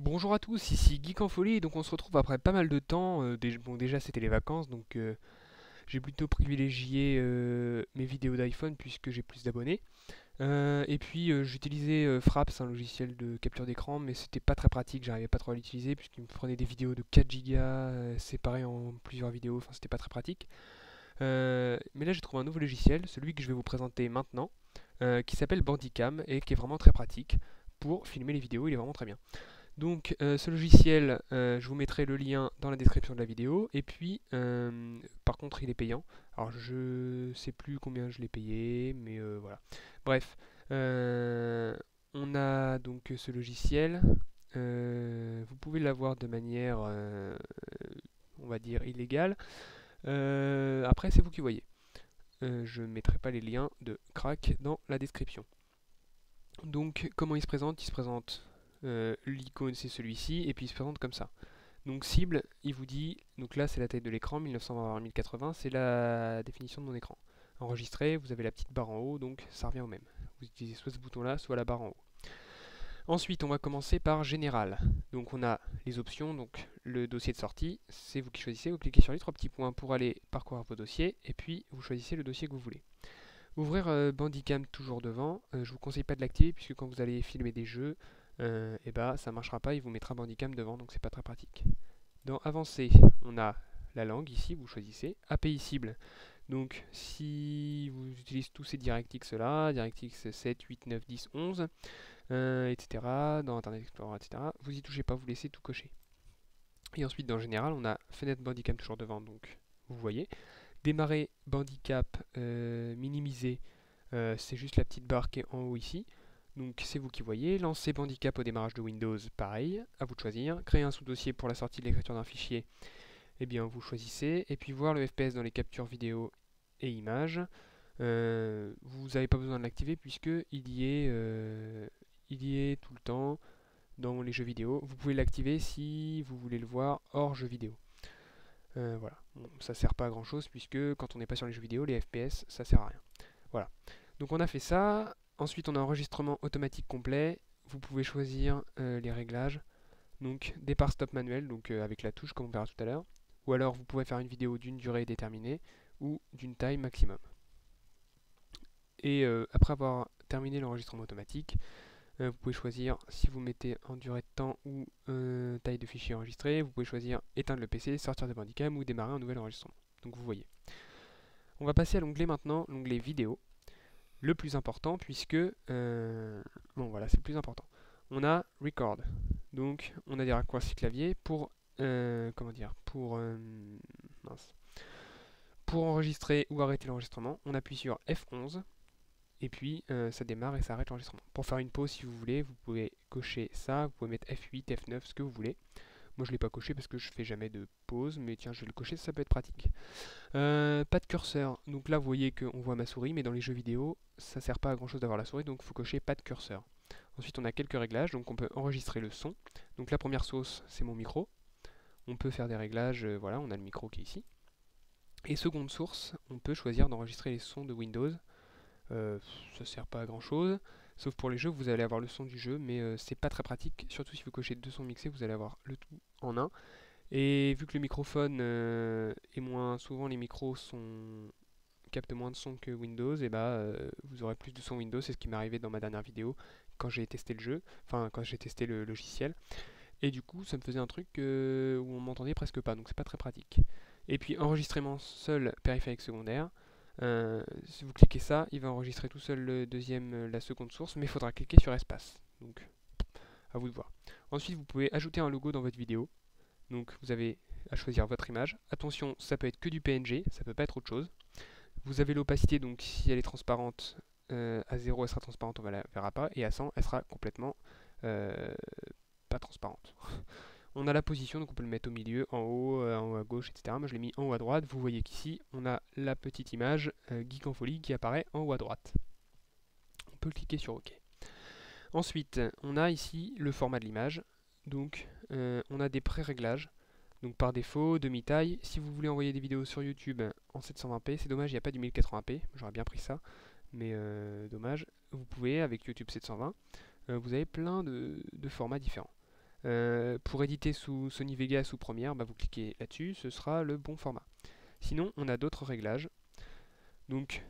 Bonjour à tous, ici Geek en Folie, donc on se retrouve après pas mal de temps. Bon, déjà c'était les vacances, donc j'ai plutôt privilégié mes vidéos d'iPhone puisque j'ai plus d'abonnés. Et puis j'utilisais Fraps, un logiciel de capture d'écran, mais c'était pas très pratique, j'arrivais pas trop à l'utiliser puisqu'il me prenait des vidéos de 4 Go séparées en plusieurs vidéos, enfin c'était pas très pratique. Mais là j'ai trouvé un nouveau logiciel, celui que je vais vous présenter maintenant, qui s'appelle Bandicam et qui est vraiment très pratique pour filmer les vidéos, il est vraiment très bien. Donc ce logiciel, je vous mettrai le lien dans la description de la vidéo. Et puis, par contre, il est payant. Alors je sais plus combien je l'ai payé, mais voilà. Bref, euh, on a donc ce logiciel. Vous pouvez l'avoir de manière, on va dire, illégale. Après, c'est vous qui voyez. Je ne mettrai pas les liens de crack dans la description. Donc, comment il se présente? Il se présente, l'icône c'est celui-ci, et puis il se présente comme ça. Donc cible, il vous dit, donc là c'est la taille de l'écran, 1920 par 1080, c'est la définition de mon écran. Enregistré, vous avez la petite barre en haut, donc ça revient au même. Vous utilisez soit ce bouton-là, soit la barre en haut. Ensuite, on va commencer par Général. Donc on a les options, donc le dossier de sortie, c'est vous qui choisissez, vous cliquez sur les trois petits points pour aller parcourir vos dossiers, et puis vous choisissez le dossier que vous voulez. Ouvrir Bandicam toujours devant, je vous conseille pas de l'activer puisque quand vous allez filmer des jeux, et bah ça marchera pas, il vous mettra Bandicam devant, donc c'est pas très pratique. Dans Avancer, on a la langue ici, vous choisissez. API cible, donc si vous utilisez tous ces DirectX là, DirectX 7, 8, 9, 10, 11, etc., dans Internet Explorer, etc., vous y touchez pas, vous laissez tout cocher. Et ensuite dans Général, on a fenêtre Bandicam toujours devant, donc vous voyez. Démarrer Bandicap, minimiser, c'est juste la petite barre qui est en haut ici. Donc c'est vous qui voyez. Lancer Bandicap au démarrage de Windows, pareil, à vous de choisir. Créer un sous-dossier pour la sortie de l'écriture d'un fichier, eh bien vous choisissez. Et puis voir le FPS dans les captures vidéo et images. Vous n'avez pas besoin de l'activer puisque il y est tout le temps dans les jeux vidéo. Vous pouvez l'activer si vous voulez le voir hors jeux vidéo. Voilà, bon, ça sert pas à grand chose puisque quand on n'est pas sur les jeux vidéo, les FPS ça sert à rien. Voilà, donc on a fait ça. Ensuite, on a enregistrement automatique complet. Vous pouvez choisir les réglages. Donc départ stop manuel, donc avec la touche comme on verra tout à l'heure. Ou alors vous pouvez faire une vidéo d'une durée déterminée ou d'une taille maximum. Et après avoir terminé l'enregistrement automatique, vous pouvez choisir si vous mettez en durée de temps ou taille de fichier enregistré. Vous pouvez choisir éteindre le PC, sortir de Bandicam ou démarrer un nouvel enregistrement. Donc vous voyez. On va passer à l'onglet maintenant, l'onglet vidéo. Le plus important puisque, bon voilà, c'est le plus important. On a Record. Donc on a des raccourcis clavier pour, comment dire, mince. Pour enregistrer ou arrêter l'enregistrement. On appuie sur F11 et puis ça démarre et ça arrête l'enregistrement. Pour faire une pause si vous voulez, vous pouvez cocher ça, vous pouvez mettre F8, F9, ce que vous voulez. Moi je ne l'ai pas coché parce que je fais jamais de pause, mais tiens je vais le cocher, ça peut être pratique. Pas de curseur, donc là vous voyez qu'on voit ma souris, mais dans les jeux vidéo ça sert pas à grand chose d'avoir la souris, donc il faut cocher pas de curseur. Ensuite on a quelques réglages, donc on peut enregistrer le son. Donc la première source c'est mon micro. On peut faire des réglages, voilà, on a le micro qui est ici. Et seconde source, on peut choisir d'enregistrer les sons de Windows. Ça sert pas à grand chose, sauf pour les jeux, vous allez avoir le son du jeu, mais c'est pas très pratique, surtout si vous cochez deux sons mixés, vous allez avoir le tout en un. Et vu que le microphone est moins souvent, les micros captent moins de son que Windows, et bah vous aurez plus de son Windows, c'est ce qui m'est arrivé dans ma dernière vidéo quand j'ai testé le jeu, enfin quand j'ai testé le logiciel. Et du coup, ça me faisait un truc où on m'entendait presque pas, donc c'est pas très pratique. Et puis enregistrement seul périphérique secondaire. Si vous cliquez ça, il va enregistrer tout seul le deuxième, la seconde source, mais il faudra cliquer sur espace. Donc, à vous de voir. Ensuite, vous pouvez ajouter un logo dans votre vidéo. Donc, vous avez à choisir votre image. Attention, ça peut être que du PNG, ça peut pas être autre chose. Vous avez l'opacité, donc si elle est transparente, à 0 elle sera transparente, on ne la verra pas, et à 100 elle sera complètement euh, pas transparente. On a la position, donc on peut le mettre au milieu, en haut à gauche, etc. Moi je l'ai mis en haut à droite. Vous voyez qu'ici, on a la petite image Geek en Folie qui apparaît en haut à droite. On peut cliquer sur OK. Ensuite, on a ici le format de l'image. Donc, on a des pré-réglages. Donc par défaut, demi-taille. Si vous voulez envoyer des vidéos sur YouTube en 720p, c'est dommage, il n'y a pas du 1080p. J'aurais bien pris ça, mais dommage. Vous pouvez avec YouTube 720. Vous avez plein de formats différents. Pour éditer sous Sony Vegas ou Premiere, bah, vous cliquez là-dessus, ce sera le bon format. Sinon, on a d'autres réglages. Donc,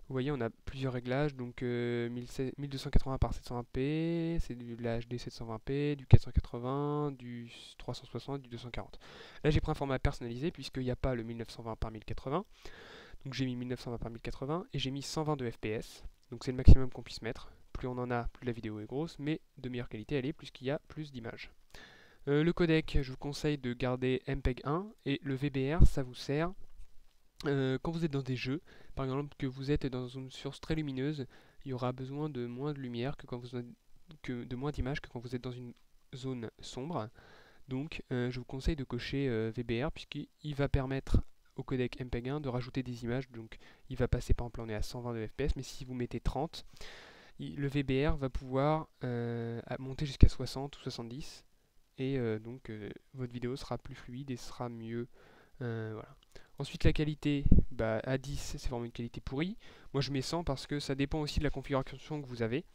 vous voyez, on a plusieurs réglages. Donc, 1280 par 720p, c'est de la HD 720p, du 480, du 360, du 240. Là, j'ai pris un format personnalisé puisqu'il n'y a pas le 1920 par 1080. Donc, j'ai mis 1920 par 1080 et j'ai mis 122 fps. Donc, c'est le maximum qu'on puisse mettre. Plus on en a, plus la vidéo est grosse, mais de meilleure qualité elle est, puisqu'il y a plus d'images. Le codec, je vous conseille de garder MPEG-1 et le VBR, ça vous sert quand vous êtes dans des jeux, par exemple que vous êtes dans une source très lumineuse, il y aura besoin de moins de lumière que de moins d'images que quand vous êtes dans une zone sombre. Donc je vous conseille de cocher VBR puisqu'il va permettre au codec MPEG-1 de rajouter des images. Donc il va passer, par exemple, on est à 122 fps, mais si vous mettez 30, le VBR va pouvoir monter jusqu'à 60 ou 70 et donc votre vidéo sera plus fluide et sera mieux. Voilà. Ensuite, la qualité, bah, à 10 c'est vraiment une qualité pourrie. Moi je mets 100 parce que ça dépend aussi de la configuration que vous avez.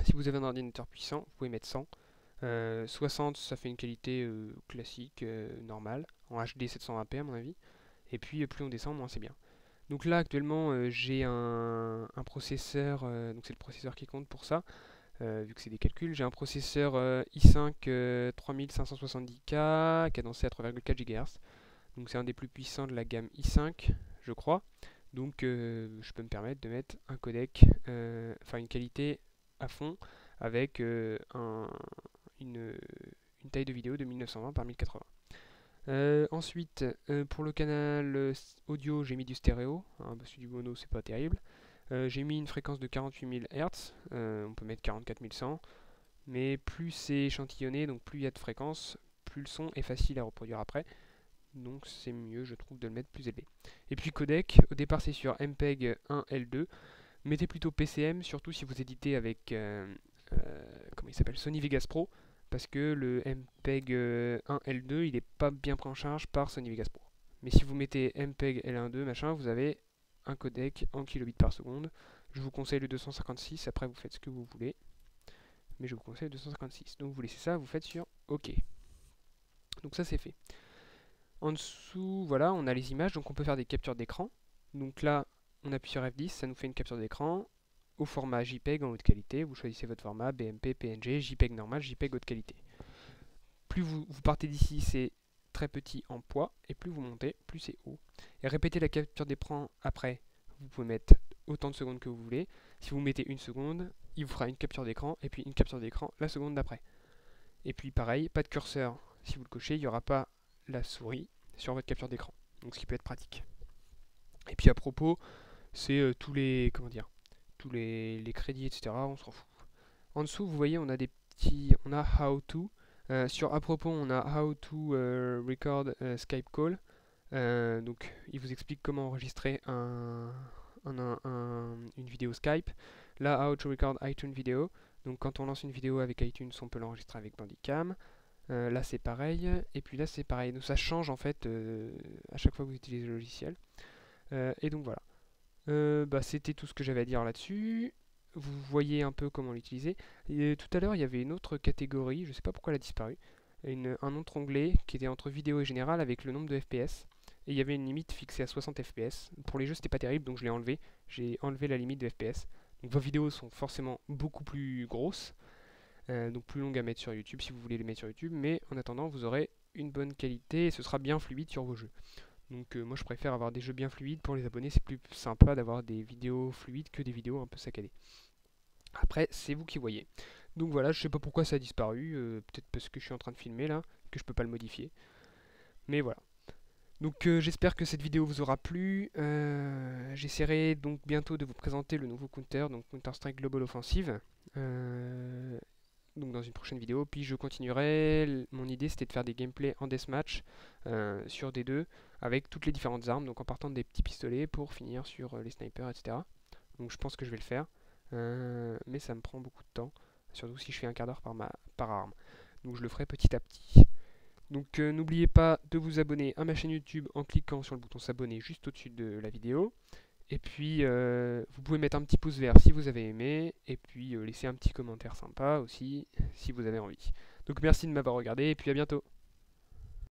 Si vous avez un ordinateur puissant, vous pouvez mettre 100. 60 ça fait une qualité classique, normale, en HD 720p à mon avis. Et puis plus on descend, moins c'est bien. Donc là actuellement j'ai un processeur, donc c'est le processeur qui compte pour ça, vu que c'est des calculs. J'ai un processeur i5 3570K cadencé à 3,4 GHz. Donc c'est un des plus puissants de la gamme i5, je crois. Donc je peux me permettre de mettre un codec, enfin une qualité à fond avec une taille de vidéo de 1920 par 1080. Ensuite, pour le canal audio, j'ai mis du stéréo, hein, parce que du mono c'est pas terrible. J'ai mis une fréquence de 48 000 Hz, on peut mettre 44 100, mais plus c'est échantillonné, donc plus il y a de fréquences, plus le son est facile à reproduire après. Donc c'est mieux, je trouve, de le mettre plus élevé. Et puis codec, au départ c'est sur MPEG 1L2. Mettez plutôt PCM, surtout si vous éditez avec comment il s'appelle, Sony Vegas Pro, parce que le MPEG 1L2 il n'est pas bien pris en charge par Sony Vegas Pro. Mais si vous mettez MPEG L12 machin, vous avez un codec en kilobits par seconde. Je vous conseille le 256, après vous faites ce que vous voulez. Mais je vous conseille le 256. Donc vous laissez ça, vous faites sur OK. Donc ça c'est fait. En dessous, voilà, on a les images, donc on peut faire des captures d'écran. Donc là, on appuie sur F10, ça nous fait une capture d'écran au format JPEG en haute qualité. Vous choisissez votre format, BMP, PNG, JPEG normal, JPEG haute qualité. Plus vous partez d'ici, c'est très petit en poids, et plus vous montez, plus c'est haut. Et répétez la capture d'écran après. Vous pouvez mettre autant de secondes que vous voulez. Si vous mettez une seconde, il vous fera une capture d'écran, et puis une capture d'écran la seconde d'après. Et puis pareil, pas de curseur. Si vous le cochez, il n'y aura pas la souris sur votre capture d'écran, donc ce qui peut être pratique. Et puis à propos, c'est tous les les crédits, etc. On s'en fout. En dessous, vous voyez, on a des petits, on a how to. Sur à propos, on a how to record Skype call. Donc il vous explique comment enregistrer une vidéo Skype. Là, how to record iTunes video. Donc quand on lance une vidéo avec iTunes, on peut l'enregistrer avec Bandicam. Là c'est pareil, et puis là c'est pareil. Donc ça change en fait à chaque fois que vous utilisez le logiciel. Et donc voilà. Bah, c'était tout ce que j'avais à dire là-dessus. Vous voyez un peu comment l'utiliser. Tout à l'heure il y avait une autre catégorie, je sais pas pourquoi elle a disparu. Un autre onglet qui était entre vidéo et général avec le nombre de FPS. Et il y avait une limite fixée à 60 FPS. Pour les jeux c'était pas terrible donc je l'ai enlevé. J'ai enlevé la limite de FPS. Donc vos vidéos sont forcément beaucoup plus grosses. Donc plus longue à mettre sur YouTube si vous voulez les mettre sur YouTube, mais en attendant vous aurez une bonne qualité et ce sera bien fluide sur vos jeux. Donc moi je préfère avoir des jeux bien fluides pour les abonnés, c'est plus sympa d'avoir des vidéos fluides que des vidéos un peu saccadées. Après c'est vous qui voyez. Donc voilà, je sais pas pourquoi ça a disparu, peut-être parce que je suis en train de filmer là, que je peux pas le modifier. Mais voilà. Donc j'espère que cette vidéo vous aura plu. J'essaierai donc bientôt de vous présenter le nouveau Counter, donc Counter-Strike Global Offensive. Donc dans une prochaine vidéo, puis je continuerai, mon idée c'était de faire des gameplays en deathmatch sur D2 avec toutes les différentes armes, donc en partant des petits pistolets pour finir sur les snipers, etc. Donc je pense que je vais le faire, mais ça me prend beaucoup de temps, surtout si je fais un quart d'heure par arme. Donc je le ferai petit à petit. Donc n'oubliez pas de vous abonner à ma chaîne YouTube en cliquant sur le bouton s'abonner juste au-dessus de la vidéo. Et puis, vous pouvez mettre un petit pouce vert si vous avez aimé, et puis laisser un petit commentaire sympa aussi si vous avez envie. Donc merci de m'avoir regardé et puis à bientôt.